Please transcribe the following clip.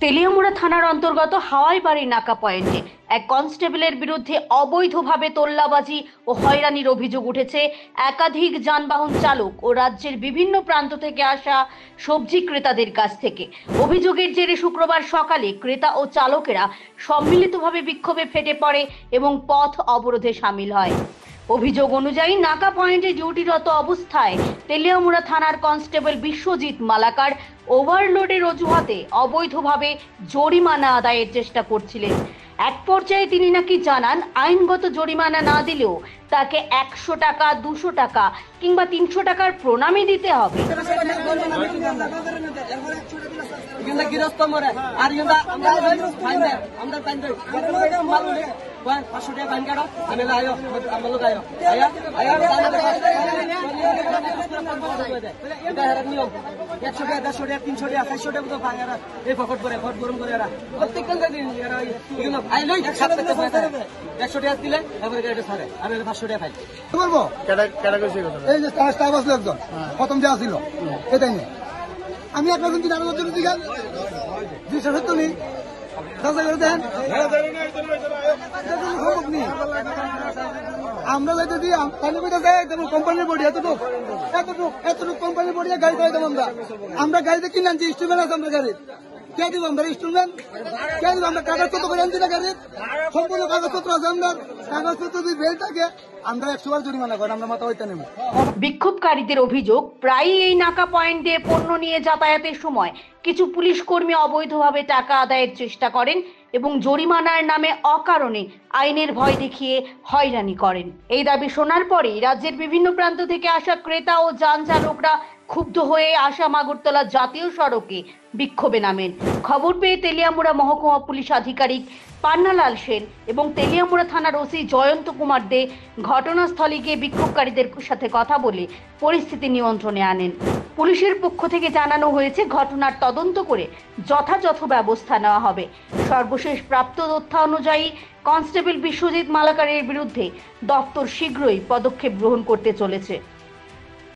তেলিয়ামুড়া থানার অন্তর্গত হাওয়াইবাড়ি নাকা পয়েন্টে এক কনস্টেবলের বিরুদ্ধে অবৈধভাবে তোল্লাবাজি ও হয়রানির অভিযোগ উঠেছে। একাধিক যানবাহন চালক ও রাজ্যের বিভিন্ন প্রান্ত থেকে আসা সবজি ক্রেতাদের কাছ থেকে। অভিযোগের জেরে শুক্রবার সকালে ক্রেতা ও চালকেরা সম্মিলিতভাবে বিক্ষোভে ফেটে পড়ে এবং পথ অবরোধে সামিল হয়। অভিযোগ অনুযায়ী নাকা পয়েন্টে ডিউটিরত অবস্থায় তেলিয়ামুড়া থানার কনস্টেবল বিশ্বজিৎ মালাকার ওভারলোডের অজুহাতে অবৈধভাবে জরিমানা আদায়ের চেষ্টা করছিলেন। এক পর্যায়ে তিনি নাকি জানান, আইনগত জরিমানা না দিলেও তাকে 100 টাকা, 200 টাকা কিংবা 300 টাকার প্রণামী দিতে হবে। প্রথম দেওয়া ছিল এটাই নেই। আমি একবার কিন্তু আমরা যাইতে দিই কোম্পানির বডি এতটুকু কোম্পানির বডি গাড়ি করে দেবো। আমরা গাড়িতে কিনে আনছি, ইনস্ট্রুমেন্ট আছে আমরা গাড়ির। কে দিব আমরা ইনস্ট্রুমেন্ট? কে দিব আমরা? কাগজপত্র করে আনছি না গাড়ির, সম্পূর্ণ কাগজপত্র আছে। আমরা কাগজপত্র যদি বেল থাকে আমরা 100 বার জরিমানা করেন, আমরা মাথা হইতে নেব। বিক্ষোভকারীদের অভিযোগ, প্রায়ই এই নাকা পয়েন্ট দিয়ে পণ্য নিয়ে যাতায়াতের সময় কিছু পুলিশ কর্মী অবৈধভাবে টাকা আদায়ের চেষ্টা করেন এবং জরিমানার নামে অকারণে আইনের ভয় দেখিয়ে হয়রানি করেন। এই দাবি শোনার পরেই রাজ্যের বিভিন্ন প্রান্ত থেকে আসা ক্রেতা ও যান চালকরা ক্ষুব্ধ হয়ে আসাম আগরতলা জাতীয় সড়কে বিক্ষোভে নামেন। খবর পেয়ে তেলিয়ামুড়া মহকুমা পুলিশ আধিকারিক পান্নালাল সেন এবং তেলিয়ামুড়া থানার ওসি জয়ন্ত কুমার দে ঘটনাস্থলে গিয়ে বিক্ষোভকারীদের সাথে কথা বলে পরিস্থিতি নিয়ন্ত্রণে আনেন। পুলিশের পক্ষ থেকে জানানো হয়েছে, ঘটনার তদন্ত করে যথাযথ ব্যবস্থা নেওয়া হবে। সর্বশেষ প্রাপ্ত তথ্য অনুযায়ী কনস্টেবল বিশ্বজিৎ মালাকারের বিরুদ্ধে দপ্তর শীঘ্রই পদক্ষেপ গ্রহণ করতে চলেছে।